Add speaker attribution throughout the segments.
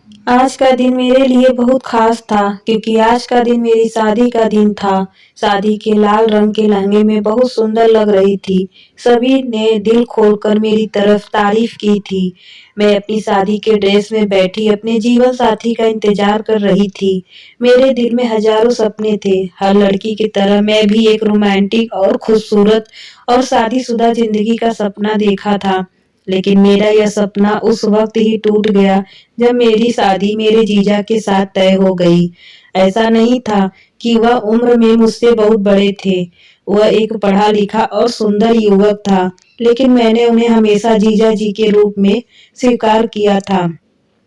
Speaker 1: आज का दिन मेरे लिए बहुत खास था क्योंकि आज का दिन मेरी शादी का दिन था। शादी के लाल रंग के लहंगे में बहुत सुंदर लग रही थी। सभी ने दिल खोलकर मेरी तरफ तारीफ की थी। मैं अपनी शादी के ड्रेस में बैठी अपने जीवन साथी का इंतजार कर रही थी। मेरे दिल में हजारों सपने थे। हर लड़की की तरह मैं भी एक रोमांटिक और खूबसूरत और शादीशुदा जिंदगी का सपना देखा था। लेकिन मेरा यह सपना उस वक्त ही टूट गया जब मेरी शादी मेरे जीजा के साथ तय हो गई। ऐसा नहीं था कि वह उम्र में मुझसे बहुत बड़े थे। वह एक पढ़ा लिखा और सुंदर युवक था, लेकिन मैंने उन्हें हमेशा जीजा जी के रूप में स्वीकार किया था।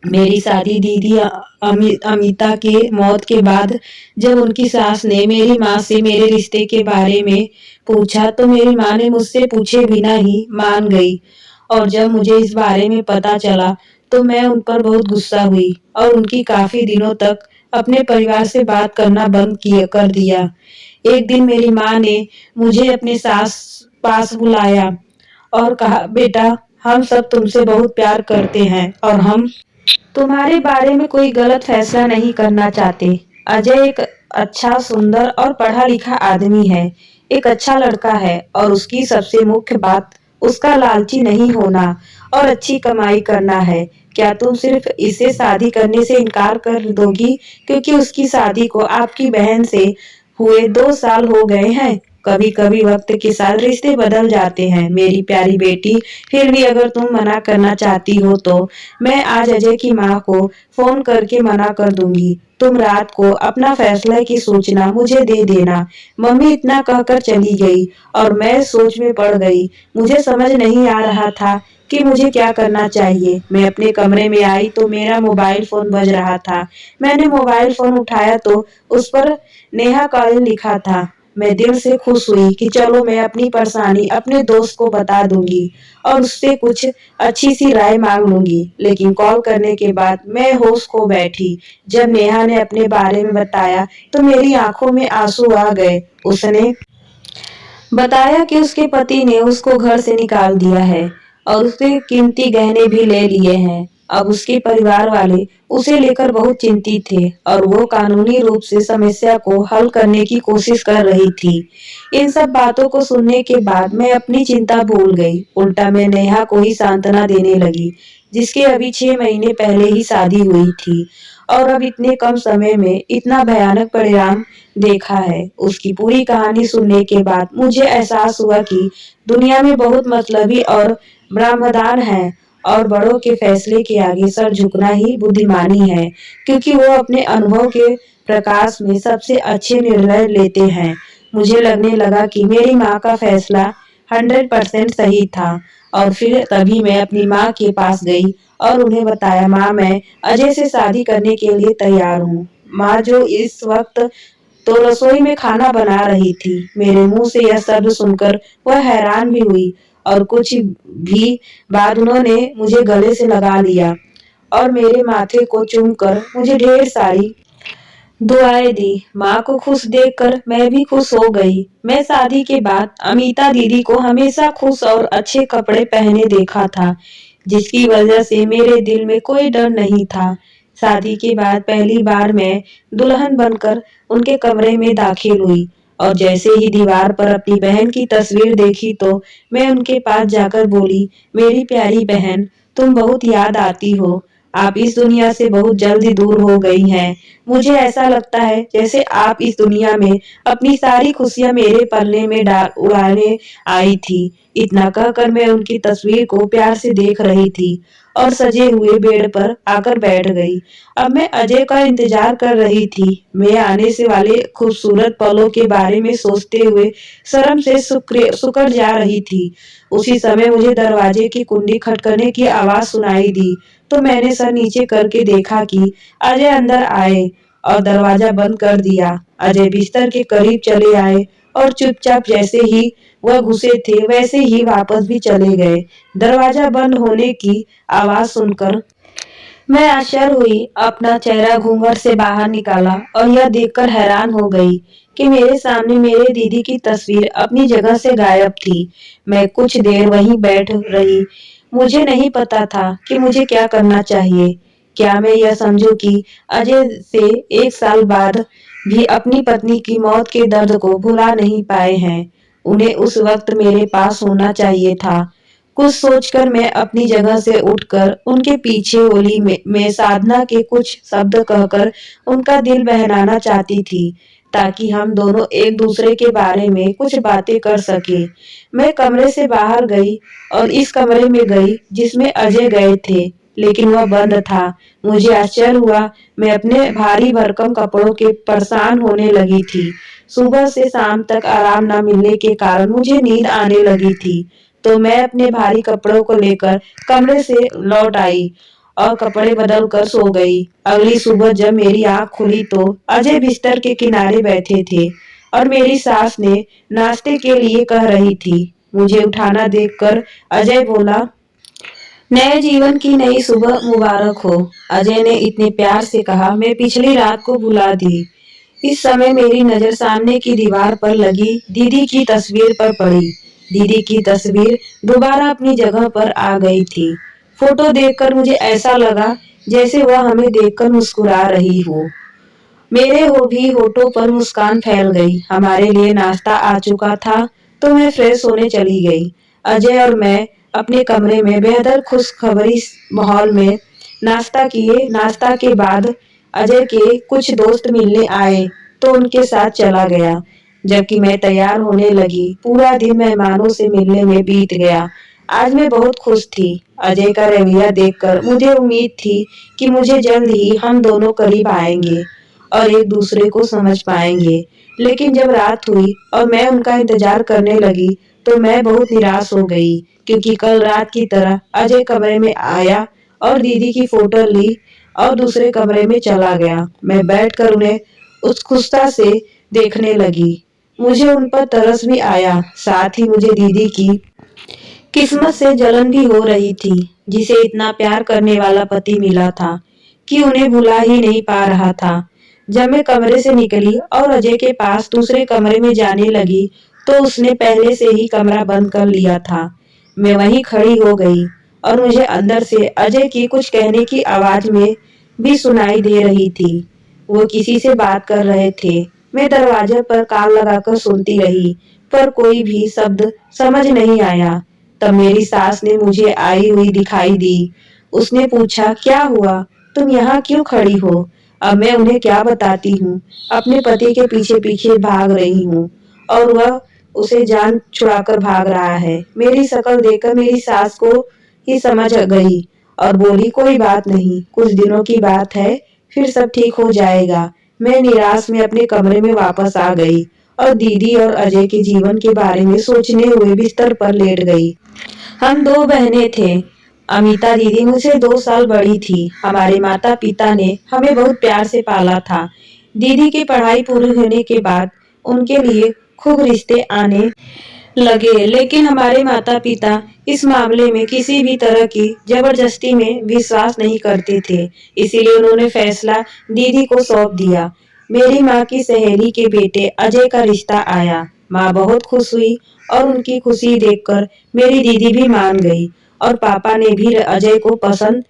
Speaker 1: मेरी शादी दीदी अमिता के मौत के बाद जब उनकी सास ने मेरी माँ से मेरे रिश्ते के बारे में पूछा तो मेरी माँ ने मुझसे पूछे बिना ही मान गई। और जब मुझे इस बारे में पता चला तो मैं उन पर बहुत गुस्सा हुई और उनकी काफी दिनों तक अपने परिवार से बात करना बंद किया कर दिया। एक दिन मेरी माँ ने मुझे अपने सास पास बुलाया और कहा, बेटा, हम सब तुमसे बहुत प्यार करते हैं और हम तुम्हारे बारे में कोई गलत फैसला नहीं करना चाहते। अजय एक अच्छा, सुंदर और पढ़ा लिखा आदमी है। एक अच्छा लड़का है और उसकी सबसे मुख्य बात उसका लालची नहीं होना और अच्छी कमाई करना है। क्या तुम सिर्फ इसे शादी करने से इनकार कर दोगी क्योंकि उसकी शादी को आपकी बहन से हुए 2 साल हो गए हैं? कभी कभी वक्त के साथ रिश्ते बदल जाते हैं मेरी प्यारी बेटी। फिर भी अगर तुम मना करना चाहती हो तो मैं आज अजय की माँ को फोन करके मना कर दूंगी। तुम रात को अपना फैसला की सूचना मुझे दे देना। मम्मी इतना कहकर चली गई और मैं सोच में पड़ गई। मुझे समझ नहीं आ रहा था कि मुझे क्या करना चाहिए। मैं अपने कमरे में आई तो मेरा मोबाइल फोन बज रहा था। मैंने मोबाइल फोन उठाया तो उस पर नेहा कॉलिन लिखा था। मैं दिल से खुश हुई कि चलो मैं अपनी परेशानी अपने दोस्त को बता दूंगी और उससे कुछ अच्छी सी राय मांग लूंगी। लेकिन कॉल करने के बाद मैं होश खो बैठी। जब नेहा ने अपने बारे में बताया तो मेरी आंखों में आंसू आ गए। उसने बताया कि उसके पति ने उसको घर से निकाल दिया है और उसके कीमती गहने भी ले लिए हैं। अब उसके परिवार वाले उसे लेकर बहुत चिंतित थे और वो कानूनी रूप से समस्या को हल करने की कोशिश कर रही थी। इन सब बातों को सुनने के बाद मैं अपनी चिंता भूल गई। उल्टा मैं नेहा को ही सांत्वना देने लगी, जिसके अभी 6 महीने पहले ही शादी हुई थी और अब इतने कम समय में इतना भयानक परिणाम देखा है। उसकी पूरी कहानी सुनने के बाद मुझे एहसास हुआ कि दुनिया में बहुत मतलबी और ब्रह्मदान है और बड़ों के फैसले के आगे सर झुकना ही बुद्धिमानी है, क्योंकि वो अपने अनुभव के प्रकाश में सबसे अच्छे निर्णय लेते हैं। मुझे लगने लगा कि मेरी माँ का फैसला 100% सही था और फिर तभी मैं अपनी माँ के पास गई और उन्हें बताया, माँ, मैं अजय से शादी करने के लिए तैयार हूँ। माँ, जो इस वक्त तो रसोई में खाना बना रही थी। मेरे मुंह से यह शब्द सुनकर वह हैरान भी हुई और कुछ भी बाद उन्होंने मुझे गले से लगा लिया और मेरे माथे को चूमकर मुझे ढेर सारी दुआएं दी। माँ को खुश देखकर मैं भी खुश हो गई। मैं शादी के बाद अमीता दीदी को हमेशा खुश और अच्छे कपड़े पहने देखा था, जिसकी वजह से मेरे दिल में कोई डर नहीं था। शादी के बाद पहली बार मैं दुल्हन बनकर उनके कमरे में दाखिल हुई और जैसे ही दीवार पर अपनी बहन की तस्वीर देखी तो मैं उनके पास जाकर बोली, मेरी प्यारी बहन, तुम बहुत याद आती हो। आप इस दुनिया से बहुत जल्दी दूर हो गई हैं। मुझे ऐसा लगता है जैसे आप इस दुनिया में अपनी सारी खुशियां मेरे पल्ले में उड़ाने आई थी। इतना कहकर मैं उनकी तस्वीर को प्यार से देख रही थी और सजे हुए बेड पर आकर बैठ गई। अब मैं अजय का इंतजार कर रही थी। मैं आने से वाले खूबसूरत पलों के बारे में सोचते हुए शर्म से सुकड़ जा रही थी। उसी समय मुझे दरवाजे की कुंडी खटखटाने की आवाज सुनाई दी तो मैंने सर नीचे करके देखा कि अजय अंदर आए और दरवाजा बंद कर दिया। अजय बिस्तर के करीब चले आए और चुपचाप जैसे ही वह घुसे थे वैसे ही वापस भी चले गए। दरवाजा बंद होने की आवाज सुनकर मैं आश्चर्य हुई, अपना चेहरा घूंघट से बाहर निकाला और यह देखकर हैरान हो गई कि मेरे सामने मेरे दीदी की तस्वीर अपनी जगह से गायब थी। मैं कुछ देर वहीं बैठ रही। मुझे नहीं पता था कि मुझे क्या करना चाहिए। क्या मैं यह समझूं कि अजय से 1 साल बाद भी अपनी पत्नी की मौत के दर्द को भुला नहीं पाए हैं। उन्हें उस वक्त मेरे पास होना चाहिए था। कुछ सोचकर मैं अपनी जगह से उठकर उनके पीछे होली में साधना के कुछ शब्द कहकर उनका दिल बहलाना चाहती थी, ताकि हम दोनों एक दूसरे के बारे में कुछ बातें कर सके। मैं कमरे से बाहर गई और इस कमरे में गई जिसमें अजय गए थे, लेकिन वह बंद था। मुझे आश्चर्य हुआ। मैं अपने भारी भरकम कपड़ों के परेशान होने लगी थी। सुबह से शाम तक आराम न मिलने के कारण मुझे नींद आने लगी थी, तो मैं अपने भारी कपड़ों को लेकर कमरे से लौट आई और कपड़े बदल कर सो गई। अगली सुबह जब मेरी आंख खुली तो अजय बिस्तर के किनारे बैठे थे और मेरी सास ने नाश्ते के लिए कह रही थी। मुझे उठाना देखकर अजय बोला, नए जीवन की नई सुबह मुबारक हो। अजय ने इतने प्यार से कहा, मैं पिछली रात को भुला दी। इस समय मेरी नजर सामने की दीवार पर लगी दीदी की तस्वीर पर पड़ी। दीदी की तस्वीर दोबारा अपनी जगह पर आ गई थी। फोटो देखकर मुझे ऐसा लगा जैसे वह हमें देखकर मुस्कुरा रही हो। मेरे हो भी होठों पर मुस्कान फैल गई। हमारे लिए नाश्ता आ चुका था, तो मैं फ्रेश होने चली गई। अजय और मैं अपने कमरे में बेहद खुशखबरी माहौल में नाश्ता किए। नाश्ता के बाद अजय के कुछ दोस्त मिलने आए, तो उनके साथ चला गया। जबकि मैं तैयार होने लगी, पूरा दिन मेहमानों से मिलने में बीत गया। आज मैं बहुत खुश थी। अजय का रवैया देखकर मुझे उम्मीद थी कि मुझे जल्द ही हम दोनों करीब आएंगे और एक दूसरे को समझ पाएंगे। लेकिन जब रात हुई और मैं उनका इंतजार करने लगी, तो मैं बहुत निराश हो गई, क्योंकि कल रात की तरह अजय कमरे में आया और दीदी की फोटो ली और दूसरे कमरे में चला गया। मैं बैठकर उन्हें उत्सुकता से देखने लगी। मुझे उन पर तरस भी आया, साथ ही मुझे दीदी की किस्मत से जलन भी हो रही थी, जिसे इतना प्यार करने वाला पति मिला था कि उन्हें भुला ही नहीं पा रहा था। जब मैं कमरे से निकली और अजय के पास दूसरे कमरे में जाने लगी, तो उसने पहले से ही कमरा बंद कर लिया था। मैं वहीं खड़ी हो गई और मुझे अंदर से अजय की कुछ कहने की आवाज में भी सुनाई दे रही थी। वो किसी से बात कर रहे थे। मैं दरवाजे पर कान लगाकर सुनती रही, पर कोई भी शब्द समझ नहीं आया। तब मेरी सास ने मुझे आई हुई दिखाई दी। उसने पूछा, क्या हुआ, तुम यहाँ क्यों खड़ी हो? अब मैं उन्हें क्या बताती हूँ। अपने पति के पीछे पीछे भाग रही हूँ और वह उसे जान छुड़ाकर भाग रहा है। मेरी शक्ल देखकर मेरी सास को ही समझ गई और बोली, कोई बात नहीं, कुछ दिनों की बात है, फिर सब ठीक हो जाएगा। मैं निराश में अपने कमरे में वापस आ गई और दीदी और अजय के जीवन के बारे में सोचने हुए बिस्तर पर लेट गई। हम दो बहनें थे। अमिता दीदी मुझसे 2 साल बड़ी थी। हमारे माता पिता ने हमें बहुत प्यार से पाला था। दीदी की पढ़ाई पूरी होने के बाद उनके लिए खूब रिश्ते आने लगे, लेकिन हमारे माता पिता इस मामले में किसी भी तरह की जबरदस्ती में विश्वास नहीं करते थे। इसीलिए उन्होंने फैसला दीदी को सौंप दिया। मेरी माँ की सहेली के बेटे अजय का रिश्ता आया। माँ बहुत खुश हुई और उनकी खुशी देखकर मेरी दीदी भी मान गई और पापा ने भी अजय को पसंद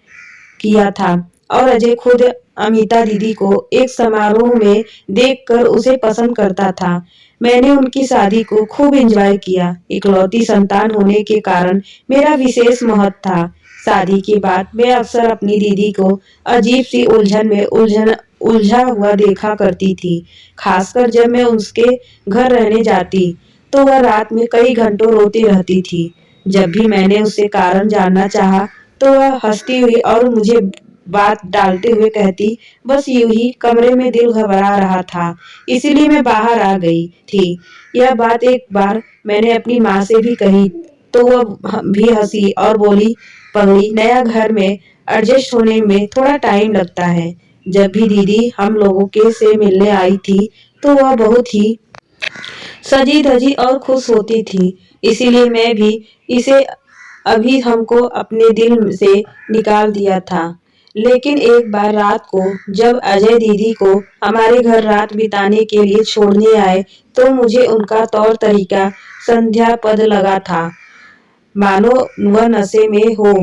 Speaker 1: किया था और अजय खुद अमिता दीदी को एक समारोह में देखकर उसे पसंद करता था। मैंने उनकी शादी को खूब एंजॉय किया। इकलौती संतान होने के कारण मेरा विशेष महत्व था। शादी के बाद मैं अक्सर अपनी दीदी को अजीब सी उलझन में उलझा हुआ देखा करती थी। खासकर जब मैं उसके घर रहने जाती, तो वह रात में कई घंटों रोती रहती थी। जब भी मैंने उससे कारण जानना चाहा, तो वह हंसती हुई और मुझे बात डालते हुए कहती, बस यूं ही कमरे में दिल घबरा रहा था, इसीलिए मैं बाहर आ गई थी। यह बात एक बार मैंने अपनी माँ से भी कही, तो वह भी हंसी और बोली, पगली, नया घर में एडजस्ट होने में थोड़ा टाइम लगता है। जब भी दीदी हम लोगों के से मिलने आई थी, तो वह बहुत ही सजी धजी और खुश होती थी। इसीलिए मैं भी इसे अभी हमको अपने दिल से निकाल दिया था। लेकिन एक बार रात को जब अजय दीदी को हमारे घर रात बिताने के लिए छोड़ने आए, तो मुझे उनका तौर तरीका संध्या पद लगा था, मानो वह नशे में हो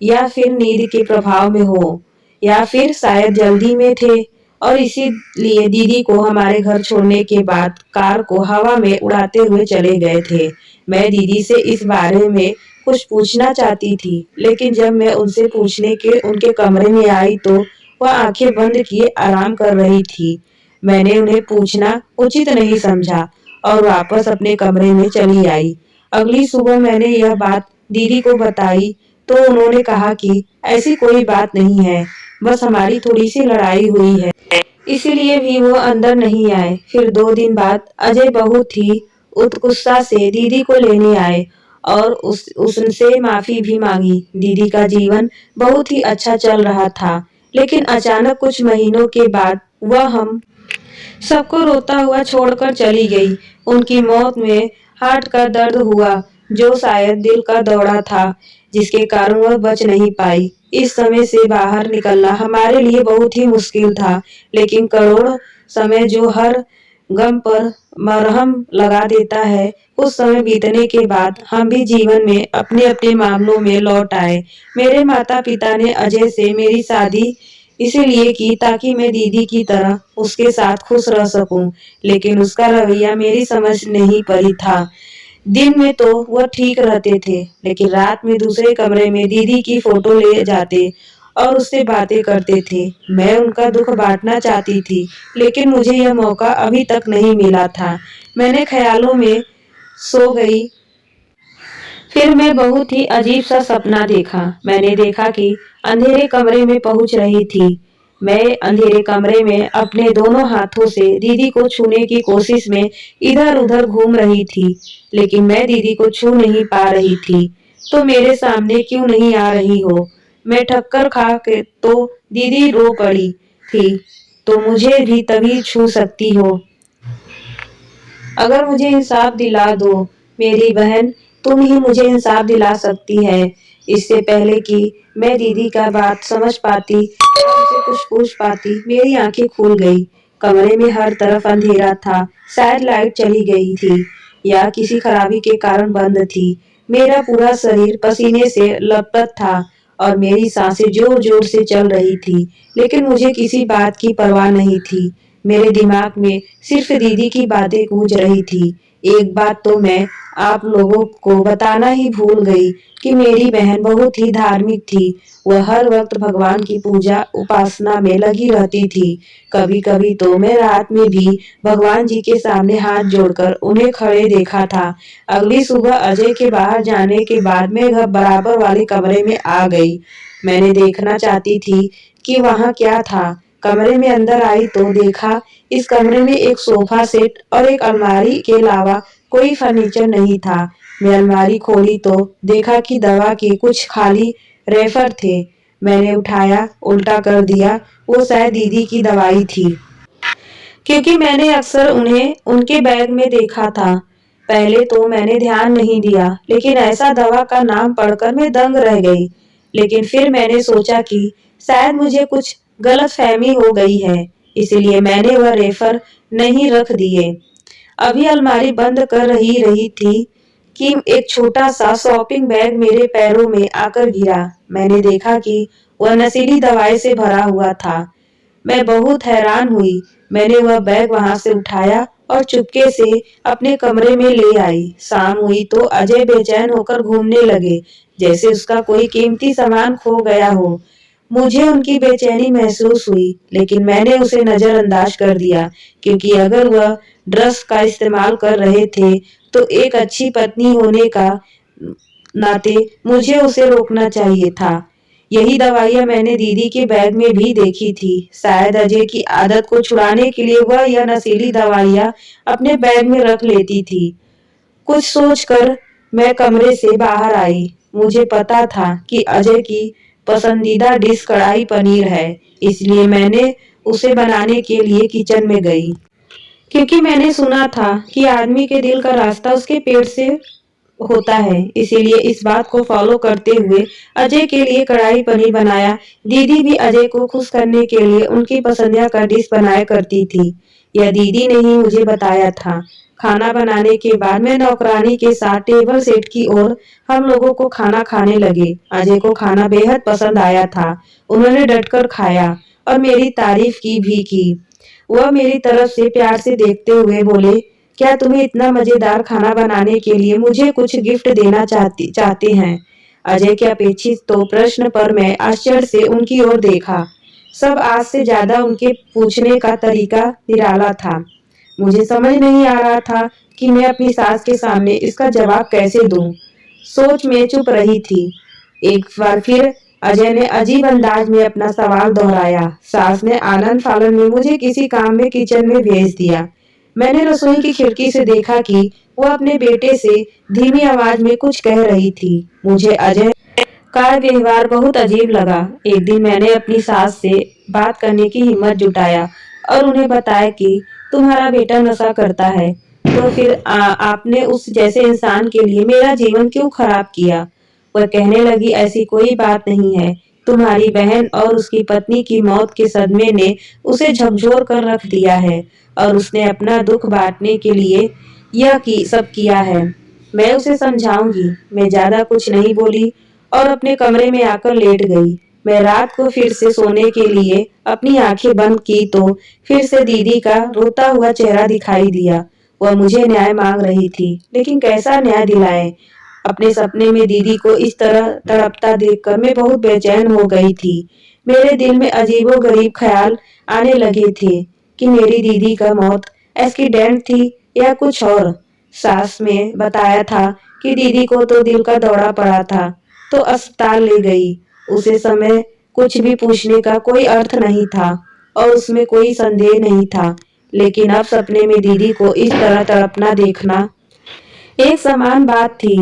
Speaker 1: या फिर नींद के प्रभाव में हो। या फिर शायद जल्दी में थे और इसीलिए दीदी को हमारे घर छोड़ने के बाद कार को हवा में उड़ाते हुए चले गए थे। मैं दीदी से इस बारे में कुछ पूछना चाहती थी, लेकिन जब मैं उनसे पूछने के उनके कमरे में आई तो वह आंखें बंद किए आराम कर रही थी। मैंने उन्हें पूछना उचित नहीं समझा और वापस अपने कमरे में चली आई। अगली सुबह मैंने यह बात दीदी को बताई तो उन्होंने कहा कि ऐसी कोई बात नहीं है, बस हमारी थोड़ी सी लड़ाई हुई है, इसीलिए भी वो अंदर नहीं आए। फिर 2 दिन बाद अजय बहुत ही उत्कंठा से दीदी को लेने आए और उनसे माफी भी मांगी। दीदी का जीवन बहुत ही अच्छा चल रहा था, लेकिन अचानक कुछ महीनों के बाद वह हम सबको रोता हुआ छोड़कर चली गई। उनकी मौत में हार्ट का दर्द हुआ, जो शायद दिल का दौरा था, जिसके कारण वह बच नहीं पाई। इस समय से बाहर निकलना हमारे लिए बहुत ही मुश्किल था, लेकिन करोड़ समय जो हर गम पर मरहम लगा देता है, उस समय बीतने के बाद हम भी जीवन में अपने अपने मामलों में लौट आए। मेरे माता पिता ने अजय से मेरी शादी इसीलिए की ताकि मैं दीदी की तरह उसके साथ खुश रह सकूं, लेकिन उसका रवैया मेरी समझ नहीं पड़ी था। दिन में तो वह ठीक रहते थे, लेकिन रात में दूसरे कमरे में दीदी की फोटो ले जाते और उससे बातें करते थे। मैं उनका दुख बांटना चाहती थी, लेकिन मुझे यह मौका अभी तक नहीं मिला था। मैंने ख्यालों में सो गई। फिर मैं बहुत ही अजीब सा सपना देखा। मैंने देखा कि अंधेरे कमरे में पहुंच रही थी। मैं अंधेरे कमरे में अपने दोनों हाथों से दीदी को छूने की कोशिश में इधर उधर घूम रही थी, लेकिन मैं दीदी को छू नहीं पा रही थी। तो मेरे सामने क्यों नहीं आ रही हो? मैं ठक्कर खा के तो दीदी रो पड़ी थी, तो मुझे भी तभी छू सकती हो अगर मुझे इंसाफ दिला दो। मेरी बहन, तुम ही मुझे इंसाफ दिला सकती है। इससे पहले कि मैं दीदी का बात समझ पाती या उनसे कुछ पूछ पाती, मेरी आंखें खुल गई। कमरे में हर तरफ अंधेरा था, शायद लाइट चली गई थी या किसी खराबी के कारण बंद थी। मेरा पूरा शरीर पसीने से लथपथ था और मेरी सांसें जोर जोर से चल रही थी, लेकिन मुझे किसी बात की परवाह नहीं थी। मेरे दिमाग में सिर्फ दीदी की बातें गूंज रही थी। एक बात तो मैं आप लोगों को बताना ही भूल गई कि मेरी बहन बहुत ही धार्मिक थी। वह हर वक्त भगवान की पूजा उपासना में लगी रहती थी। कभी कभी तो मैं रात में भी भगवान जी के सामने हाथ जोड़कर उन्हें खड़े देखा था। अगली सुबह अजय के बाहर जाने के बाद मैं घर बराबर वाले कमरे में आ गई। मैंने देखना चाहती थी कि वहाँ क्या था। कमरे में अंदर आई तो देखा इस कमरे में एक सोफा सेट और एक अलमारी के अलावा कोई फर्नीचर नहीं था। मैं अलमारी खोली तो देखा कि दवा के कुछ खाली रेफर थे। मैंने उठाया, उल्टा कर दिया। वो शायद दीदी की दवाई थी, क्योंकि मैंने अक्सर उन्हें उनके बैग में देखा था। पहले तो मैंने ध्यान नहीं दिया, लेकिन ऐसा दवा का नाम पढ़कर मैं दंग रह गई। लेकिन फिर मैंने सोचा कि शायद मुझे कुछ गलतफहमी हो गई है, इसलिए मैंने वह रेफर नहीं रख दिए। अभी अलमारी बंद कर रही थी कि एक छोटा सा शॉपिंग बैग मेरे पैरों में आकर गिरा। मैंने देखा कि वह नशीली दवाई से भरा हुआ था। मैं बहुत हैरान हुई। मैंने वह बैग वहां से उठाया और चुपके से अपने कमरे में ले आई। शाम हुई तो अजय बेचैन होकर घूमने लगे, जैसे उसका कोई कीमती सामान खो गया हो। मुझे उनकी बेचैनी महसूस हुई, लेकिन मैंने उसे नजरअंदाज कर दिया, क्योंकि अगर वह ड्रग्स का इस्तेमाल कर रहे थे तो एक अच्छी पत्नी होने का नाते मुझे उसे रोकना चाहिए था। यही दवाइयां मैंने दीदी के बैग में भी देखी थी। शायद अजय की आदत को छुड़ाने के लिए वह यह नशीली दवाइयां अपने बैग में रख लेती थी। कुछ सोचकर मैं कमरे से बाहर आई। मुझे पता था कि अजय की पसंदीदा डिश कढ़ाई पनीर है, इसलिए मैंने उसे बनाने के लिए किचन में गई। क्योंकि मैंने सुना था कि आदमी के दिल का रास्ता उसके पेट से होता है, इसीलिए इस बात को फॉलो करते हुए अजय के लिए कढ़ाई पनीर बनाया। दीदी भी अजय को खुश करने के लिए उनकी पसंदीदा का डिश बनाया करती थी। यह दीदी ने ही मुझे बताया था। खाना बनाने के बाद मैं नौकरानी के साथ टेबल सेट की ओर हम लोगों को खाना खाने लगे। अजय को खाना बेहद पसंद आया था। उन्होंने डटकर खाया और मेरी तारीफ की। वह मेरी तरफ से प्यार से देखते हुए बोले, क्या तुम्हें इतना मजेदार खाना बनाने के लिए मुझे कुछ गिफ्ट देना चाहते हैं? अजय के अपेक्षित तो प्रश्न पर मैं आश्चर्य से उनकी ओर देखा। सब आज से ज्यादा उनके पूछने का तरीका निराला था। मुझे समझ नहीं आ रहा था कि मैं अपनी सास के सामने इसका जवाब कैसे दूं। सोच में चुप रही थी। एक बार फिर अजय ने अजीब अंदाज में अपना सवाल दोहराया। सास ने आनंद फानन में मुझे किसी काम में किचन में भेज दिया। मैंने रसोई की खिड़की से देखा कि वो अपने बेटे से धीमी आवाज में कुछ कह रही थी। मुझे अजय का व्यवहार बहुत अजीब लगा। एक दिन मैंने अपनी सास से बात करने की हिम्मत जुटाया और उन्हें बताया कि तुम्हारा बेटा नशा करता है, तो फिर आपने उस जैसे इंसान के लिए मेरा जीवन क्यों खराब किया? वह कहने लगी, ऐसी कोई बात नहीं है। तुम्हारी बहन और उसकी पत्नी की मौत के सदमे ने उसे झकझोर कर रख दिया है और उसने अपना दुख बांटने के लिए यह सब किया है। मैं उसे समझाऊंगी। मैं ज्यादा कुछ नहीं बोली और अपने कमरे में आकर लेट गई। मैं रात को फिर से सोने के लिए अपनी आंखें बंद की तो फिर से दीदी का रोता हुआ चेहरा दिखाई दिया। वह मुझे न्याय मांग रही थी, लेकिन कैसा न्याय दिलाए? अपने सपने में दीदी को इस तरह तड़पता देखकर मैं बहुत बेचैन हो गई थी। मेरे दिल में अजीबोगरीब ख्याल आने लगे थे कि मेरी दीदी का मौत एक्सीडेंट थी या कुछ और। सास ने बताया था कि दीदी को तो दिल का दौरा पड़ा था, तो अस्पताल ले गई। उसे समय कुछ भी पूछने का कोई अर्थ नहीं था और उसमें कोई संदेह नहीं था, लेकिन अब सपने में दीदी को इस तरह तड़पना देखना एक समान बात थी।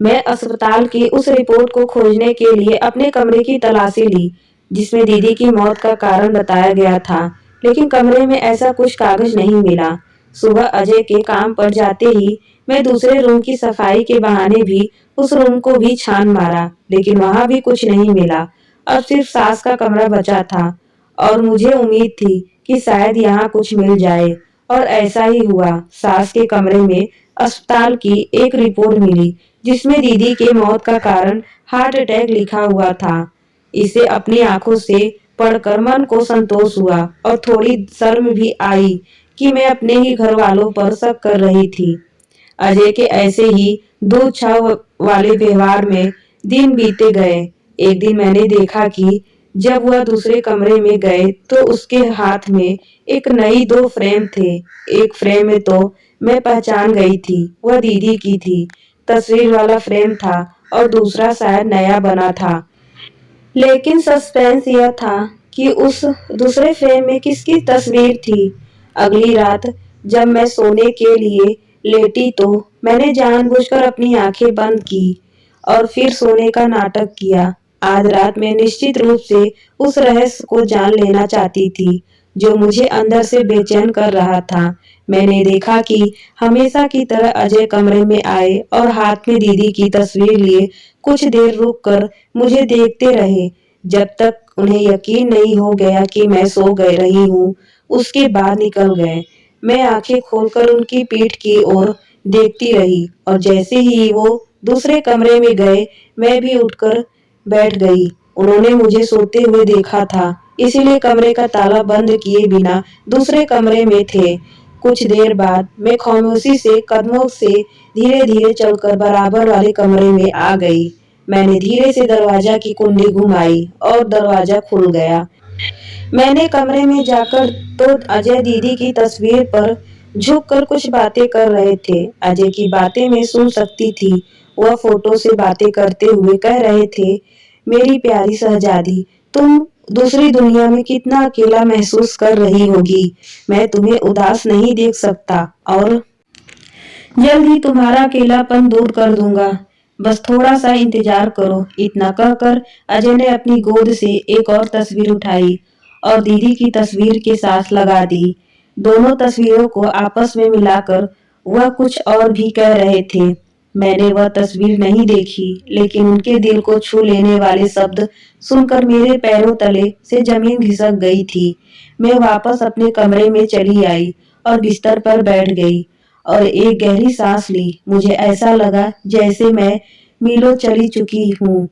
Speaker 1: मैं अस्पताल की उस रिपोर्ट को खोजने के लिए अपने कमरे की तलाशी ली, जिसमें दीदी की मौत का कारण बताया गया था, लेकिन कमरे में ऐसा कुछ कागज नहीं मिला। सुबह अजय के काम पर जाते ही मैं दूसरे रूम की सफाई के बहाने भी उस रूम को भी छान मारा, लेकिन वहां भी कुछ नहीं मिला। अब सिर्फ सास का कमरा बचा था और मुझे उम्मीद थी कि शायद यहाँ कुछ मिल जाए, और ऐसा ही हुआ। सास के कमरे में अस्पताल की एक रिपोर्ट मिली, जिसमें दीदी के मौत का कारण हार्ट अटैक लिखा हुआ था। इसे अपनी आंखों से पढ़कर मन को संतोष हुआ और थोड़ी शर्म भी आई कि मैं अपने ही घर वालों पर शक कर रही थी। अजय के ऐसे ही दूध छाव वाले व्यवहार में दिन बीते गए। एक दिन मैंने देखा कि जब वह दूसरे कमरे में गए तो उसके हाथ में एक नई दो फ्रेम थे। एक फ्रेम में तो मैं पहचान गई थी, वह दीदी की थी। तस्वीर वाला फ्रेम था और दूसरा शायद नया बना था। लेकिन सस्पेंस यह था कि उस दूसरे फ्रेम में किसकी तस्वीर थी। अगली रात जब मैं सोने के लिए लेटी तो मैंने जानबूझकर अपनी आंखें बंद की और फिर सोने का नाटक किया। आज रात मैं निश्चित रूप से उस रहस्य को जान लेना चाहती थी जो मुझे अंदर से बेचैन कर रहा था। मैंने देखा कि हमेशा की तरह अजय कमरे में आए और हाथ में दीदी की तस्वीर लिए कुछ देर रुक कर मुझे देखते रहे, जब तक उन्हें यकीन नहीं हो गया कि मैं सो गई रही हूँ। उसके बाद निकल गए। मैं आंखें खोलकर उनकी पीठ की ओर देखती रही और जैसे ही वो दूसरे कमरे में गए मैं भी उठकर बैठ गई। उन्होंने मुझे सोते हुए देखा था, इसीलिए कमरे का ताला बंद किए बिना दूसरे कमरे में थे। कुछ देर बाद मैं खामोशी से कदमों से धीरे धीरे चलकर बराबर वाले कमरे में आ गई। मैंने धीरे से दरवाजा की कुंडी घुमाई और दरवाजा खुल गया। मैंने कमरे में जाकर तो अजय दीदी की तस्वीर पर झुककर कुछ बातें कर रहे थे। अजय की बातें मैं सुन सकती थी। वह फोटो से बातें करते हुए कह रहे थे, मेरी प्यारी शहजादी, तुम दूसरी दुनिया में कितना अकेला महसूस कर रही होगी। मैं तुम्हें उदास नहीं देख सकता और जल्द ही तुम्हारा अकेलापन दूर कर दूंगा। बस थोड़ा सा इंतजार करो। इतना कहकर अजय ने अपनी गोद से एक और तस्वीर उठाई और दीदी की तस्वीर के साथ लगा दी। दोनों तस्वीरों को आपस में मिलाकर वह कुछ और भी कह रहे थे। मैंने वह तस्वीर नहीं देखी, लेकिन उनके दिल को छू लेने वाले शब्द सुनकर मेरे पैरों तले से जमीन खिसक गई थी। मैं वापस अपने कमरे में चली आई और बिस्तर पर बैठ गई और एक गहरी सांस ली। मुझे ऐसा लगा जैसे मैं मीलों चली चुकी हूँ।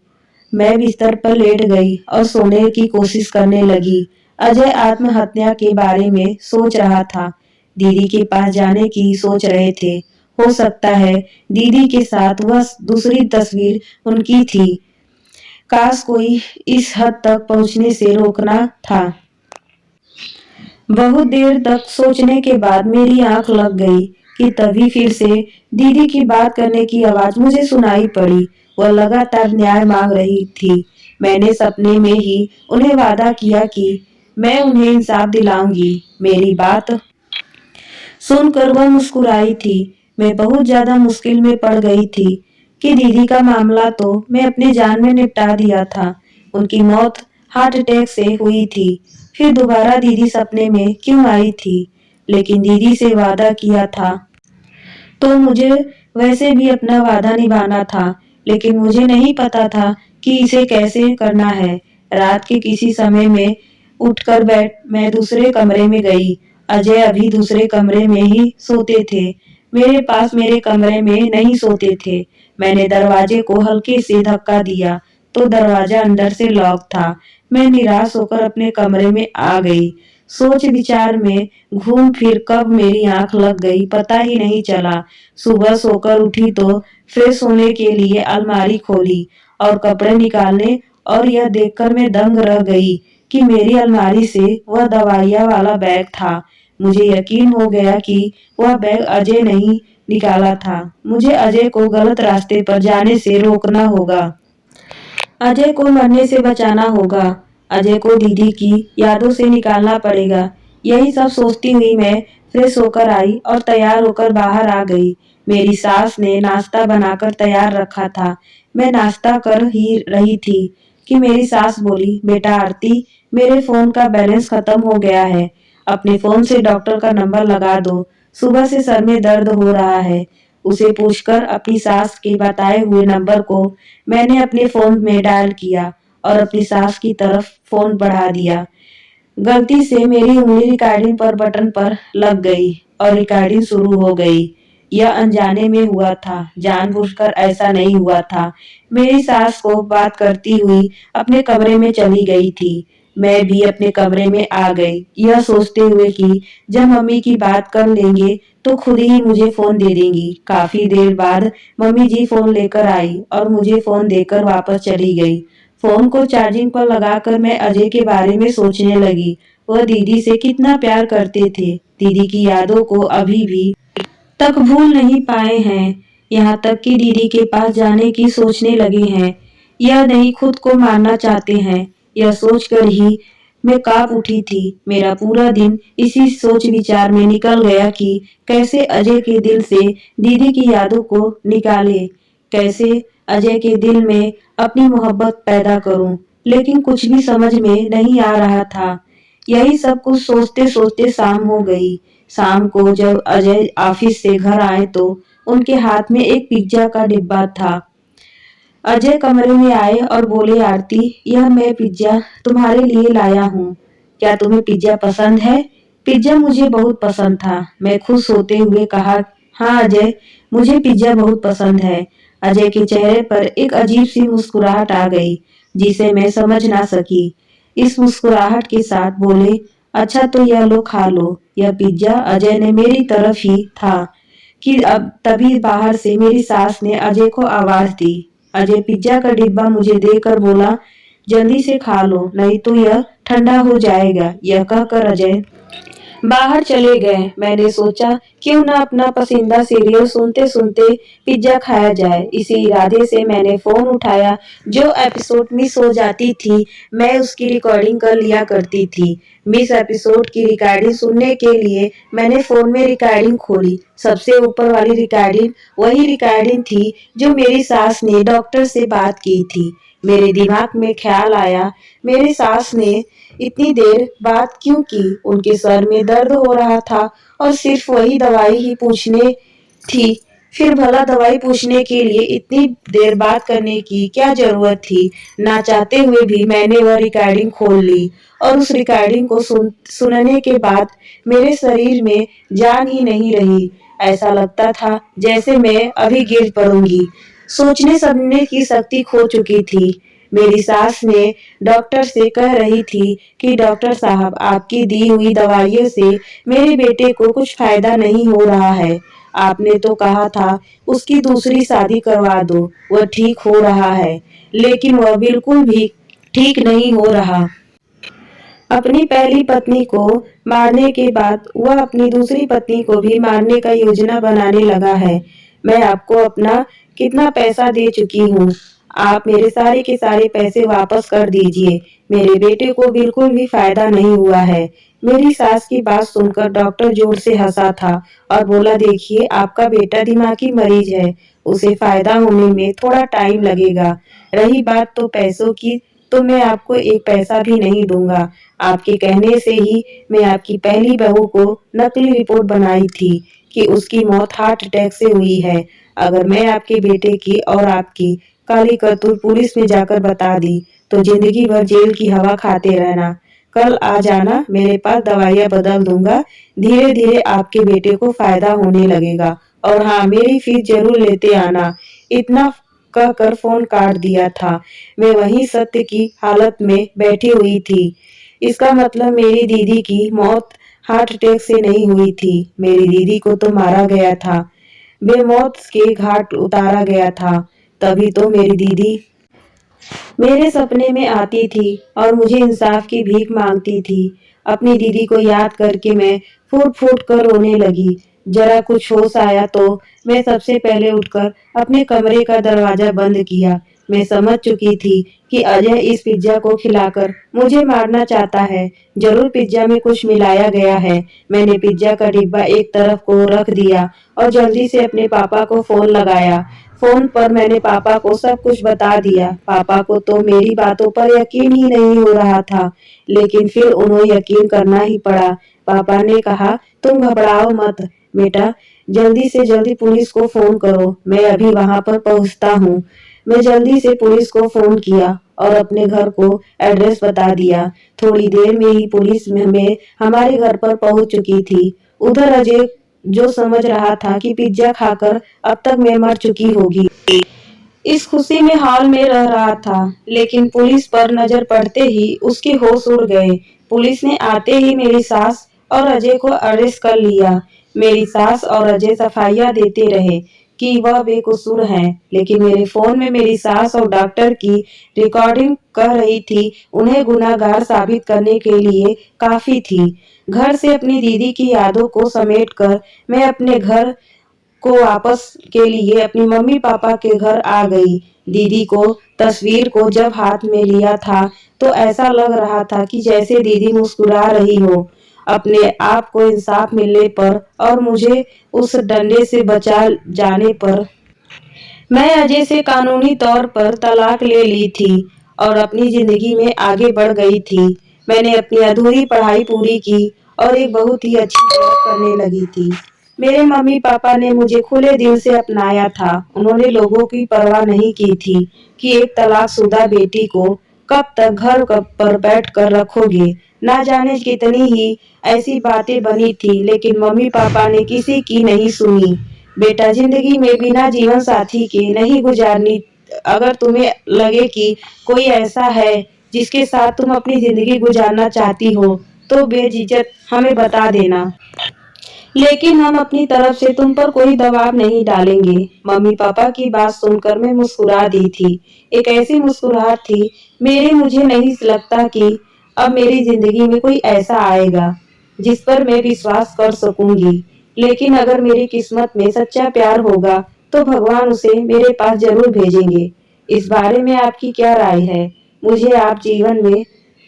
Speaker 1: मैं बिस्तर पर लेट गई और सोने की कोशिश करने लगी। अजय आत्महत्या के बारे में सोच रहा था। दीदी के पास जाने की सोच रहे थे। हो सकता है दीदी के साथ वह दूसरी तस्वीर उनकी थी। काश कोई इस हद तक पहुंचने से रोकना था। बहुत देर तक सोचने के बाद मेरी आंख लग गई कि तभी फिर से दीदी की बात करने की आवाज मुझे सुनाई पड़ी। वह लगातार न्याय मांग रही थी। मैंने सपने में ही उन्हें वादा किया कि मैं उन्हें इंसाफ दिलाऊंगी। मेरी बात सुनकर वह मुस्कुराई थी। मैं बहुत ज्यादा मुश्किल में पड़ गई थी कि दीदी का मामला तो मैं अपने जान में निपटा दिया था। उनकी मौत हार्ट अटैक से हुई थी। फिर दोबारा दीदी सपने में क्यों आई थी? लेकिन दीदी से वादा किया था तो मुझे वैसे भी अपना वादा निभाना था। लेकिन मुझे नहीं पता था कि इसे कैसे करना है। रात के किसी समय में उठकर मैं दूसरे कमरे में गई। अजय अभी दूसरे कमरे में ही सोते थे। मेरे पास मेरे कमरे में नहीं सोते थे। मैंने दरवाजे को हल्के से धक्का दिया तो दरवाजा अंदर से लॉक था। मैं निराश होकर अपने कमरे में आ गई। सोच विचार में घूम फिर कब मेरी आंख लग गई पता ही नहीं चला। सुबह सोकर उठी तो फ्रेश होने के लिए अलमारी खोली और कपड़े निकालने और यह देखकर मैं दंग रह गई कि मेरी अलमारी से वह दवाइयां वाला बैग था। मुझे यकीन हो गया कि वह बैग अजय नहीं निकाला था। मुझे अजय को गलत रास्ते पर जाने से रोकना होगा। अजय को मरने से बचाना होगा। अजय को दीदी की यादों से निकालना पड़ेगा। यही सब सोचती हुई मैं फ्रेश होकर आई और तैयार होकर बाहर आ गई। मेरी सास ने नाश्ता बनाकर तैयार रखा था। मैं नाश्ता कर ही रही थी कि मेरी सास बोली, बेटा आरती, मेरे फोन का बैलेंस खत्म हो गया है। अपने फोन से डॉक्टर का नंबर लगा दो। सुबह से सर में दर्द हो रहा है। उसे पूछकर अपनी सास के बताए हुए नंबर को मैंने अपने फोन में डायल किया और अपनी सास की तरफ फोन बढ़ा दिया। गलती से मेरी उंगली रिकॉर्डिंग पर बटन पर लग गई और रिकॉर्डिंग शुरू हो गई। यह अनजाने में हुआ था, जानबूझकर ऐसा नहीं हुआ था। मेरी सास को बात करती हुई अपने कमरे में चली गई थी। मैं भी अपने कमरे में आ गई, यह सोचते हुए कि जब मम्मी की बात कर लेंगे तो खुद ही मुझे फोन दे देंगी। काफी देर बाद मम्मी जी फोन लेकर आई और मुझे फोन देकर वापस चली गई। फोन को चार्जिंग पर लगाकर मैं अजय के बारे में सोचने लगी। वह दीदी से कितना प्यार करते थे। दीदी की यादों को अभी भी तक भूल नहीं पाए हैं। यहाँ तक कि दीदी के पास जाने की सोचने लगे हैं। यह नहीं खुद को मारना चाहते हैं। यह सोचकर ही मैं कांप उठी थी। मेरा पूरा दिन इसी सोच विचार में निकल गया कि कैसे अजय के दिल से दीदी की यादों को निकाले, कैसे अजय के दिल में अपनी मोहब्बत पैदा करूं। लेकिन कुछ भी समझ में नहीं आ रहा था। यही सब कुछ सोचते सोचते शाम हो गई। शाम को जब अजय ऑफिस से घर आए तो उनके हाथ में एक पिज्जा का डिब्बा था। अजय कमरे में आए और बोले, आरती, यह मैं पिज्जा तुम्हारे लिए लाया हूँ। क्या तुम्हें पिज्जा पसंद है? पिज्जा मुझे बहुत पसंद था। मैं खुश होते हुए कहा, हाँ अजय, मुझे पिज्जा बहुत पसंद है। अजय के चेहरे पर एक अजीब सी मुस्कुराहट आ गई जिसे मैं समझ ना सकी। इस मुस्कुराहट के साथ बोले, अच्छा तो यह लो, खा लो। यह पिज्जा अजय ने मेरी तरफ ही था कि अब तभी बाहर से मेरी सास ने अजय को आवाज दी। अजय पिज्जा का डिब्बा मुझे देकर बोला, जल्दी से खा लो नहीं तो यह ठंडा हो जाएगा। यह कहकर अजय बाहर चले गए। मैंने सोचा क्यों ना अपना पसंदीदा सीरियल सुनते सुनते पिज्जा खाया जाए। इसी इरादे से मैंने फोन उठाया। जो एपिसोड मिस हो जाती थी मैं उसकी रिकॉर्डिंग कर लिया करती थी। मिस एपिसोड की रिकॉर्डिंग सुनने के लिए मैंने फोन में रिकॉर्डिंग खोली। सबसे ऊपर वाली रिकॉर्डिंग वही रिकॉर्डिंग थी जो मेरी सास ने डॉक्टर से बात की थी। मेरे दिमाग में ख्याल आया, मेरी सास ने इतनी देर बात क्यों की? उनके सर में दर्द हो रहा था और सिर्फ वही दवाई ही पूछने थी। फिर भला दवाई पूछने के लिए इतनी देर बात करने की क्या जरूरत थी? ना चाहते हुए भी मैंने वह रिकॉर्डिंग खोल ली और उस रिकॉर्डिंग को सुनने के बाद मेरे शरीर में जान ही नहीं रही। ऐसा लगता था जैसे मैं अभी गिर पड़ूंगी। सोचने समझने की शक्ति खो चुकी थी। मेरी सास ने डॉक्टर से कह रही थी कि डॉक्टर साहब, आपकी दी हुई दवाइयों से मेरे बेटे को कुछ फायदा नहीं हो रहा है। आपने तो कहा था उसकी दूसरी शादी करवा दो, वह ठीक हो रहा है, लेकिन वह बिल्कुल भी ठीक नहीं हो रहा। अपनी पहली पत्नी को मारने के बाद वह अपनी दूसरी पत्नी को भी मारने का योजना बनाने लगा है। मैं आपको अपना कितना पैसा दे चुकी हूँ। आप मेरे सारे के सारे पैसे वापस कर दीजिए। मेरे बेटे को बिल्कुल भी फायदा नहीं हुआ है। मेरी सास की बात सुनकर डॉक्टर जोर से हंसा था और बोला, देखिए, आपका बेटा दिमागी मरीज है, उसे फायदा होने में थोड़ा टाइम लगेगा। रही बात तो पैसों की, तो मैं आपको एक पैसा भी नहीं दूंगा। आपके कहने से ही मैं आपकी पहली बहू को नकली रिपोर्ट बनाई थी कि उसकी मौत हार्ट अटैक से हुई है। अगर मैं आपके बेटे की और आपकी काली करतूत पुलिस में जाकर बता दी तो जिंदगी भर जेल की हवा खाते रहना। कल आ जाना, मेरे पास दवाइयाँ बदल दूंगा। धीरे धीरे आपके बेटे को फायदा होने लगेगा। और हाँ, मेरी फीस जरूर लेते आना। इतना कहकर फोन काट दिया था। मैं वहीं सत्य की हालत में बैठी हुई थी। इसका मतलब मेरी दीदी की मौत हार्ट अटैक से नहीं हुई थी। मेरी दीदी को तो मारा गया था, बेमौत के घाट उतारा गया था। तभी तो मेरी दीदी मेरे सपने में आती थी और मुझे इंसाफ की भीख मांगती थी। अपनी दीदी को याद करके मैं फूट फूट कर रोने लगी। जरा कुछ होश आया तो मैं सबसे पहले उठकर अपने कमरे का दरवाजा बंद किया। मैं समझ चुकी थी कि अजय इस पिज्जा को खिलाकर मुझे मारना चाहता है। जरूर पिज्जा में कुछ मिलाया गया है। मैंने पिज्जा का डिब्बा एक तरफ को रख दिया और जल्दी से अपने पापा को फोन लगाया। फोन पर मैंने पापा को सब कुछ बता दिया। पापा को तो मेरी बातों पर यकीन ही नहीं हो रहा था, लेकिन फिर उन्हें यकीन करना ही पड़ा। पापा ने कहा, तुम घबराओ मत बेटा, जल्दी से जल्दी पुलिस को फोन करो, मैं अभी वहां पर पहुंचता हूँ। मैं जल्दी से पुलिस को फोन किया और अपने घर को एड्रेस बता दिया। थोड़ी देर में ही पुलिस में हमारे घर पर पहुंच चुकी थी। उधर अजय जो समझ रहा था कि पिज्जा खाकर अब तक मैं मर चुकी होगी, इस खुशी में हॉल में रह रहा था। लेकिन पुलिस पर नजर पड़ते ही उसके होश उड़ गए। पुलिस ने आते ही मेरी सास और अजय को अरेस्ट कर लिया। मेरी सास और अजय सफाइयां देते रहे कि वह बेकसूर हैं, लेकिन मेरे फोन में मेरी सास और डॉक्टर की रिकॉर्डिंग कर रही थी। उन्हें गुनाहगार साबित करने के लिए काफी थी। घर से अपनी दीदी की यादों को समेटकर मैं अपने घर को वापस के लिए अपनी मम्मी पापा के घर आ गई। दीदी को तस्वीर को जब हाथ में लिया था तो ऐसा लग रहा था कि जैसे दीदी मुस्कुरा रही हो अपने आप को इंसाफ मिलने पर और मुझे उस डंडे से बचा जाने पर। मैं अजय से कानूनी तौर पर तलाक ले ली थी और अपनी जिंदगी में आगे बढ़ गई थी। मैंने अपनी अधूरी पढ़ाई पूरी की और एक बहुत ही अच्छी जॉब करने लगी थी। मेरे मम्मी पापा ने मुझे खुले दिल से अपनाया था। उन्होंने लोगों की परवाह नहीं की थी कि एक तलाकशुदा बेटी को कब तक घर पर बैठ कर रखोगे। ना जाने कितनी ही ऐसी बातें बनी थी, लेकिन मम्मी पापा ने किसी की नहीं सुनी। बेटा, जिंदगी में बिना जीवन साथी के नहीं गुजारनी। अगर तुम्हें लगे कि कोई ऐसा है जिसके साथ तुम अपनी जिंदगी गुजारना चाहती हो तो बेझिझक हमें बता देना, लेकिन हम अपनी तरफ से तुम पर कोई दबाव नहीं डालेंगे। मम्मी पापा की बात सुनकर मैं मुस्कुरा दी थी। एक ऐसी मुस्कुराहट थी, मुझे नहीं लगता कि अब मेरी जिंदगी में कोई ऐसा आएगा जिस पर मैं विश्वास कर सकूंगी। लेकिन अगर मेरी किस्मत में सच्चा प्यार होगा तो भगवान उसे मेरे पास जरूर भेजेंगे। इस बारे में आपकी क्या राय है? मुझे आप जीवन में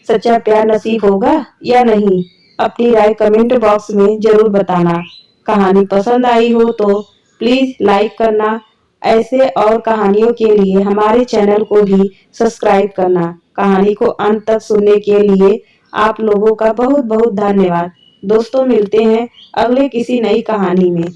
Speaker 1: सच्चा प्यार नसीब होगा या नहीं? अपनी राय कमेंट बॉक्स में जरूर बताना। कहानी पसंद आई हो तो प्लीज लाइक करना। ऐसे और कहानियों के लिए हमारे चैनल को भी सब्सक्राइब करना। कहानी को अंत तक सुनने के लिए आप लोगों का बहुत बहुत धन्यवाद। दोस्तों, मिलते हैं अगले किसी नई कहानी में।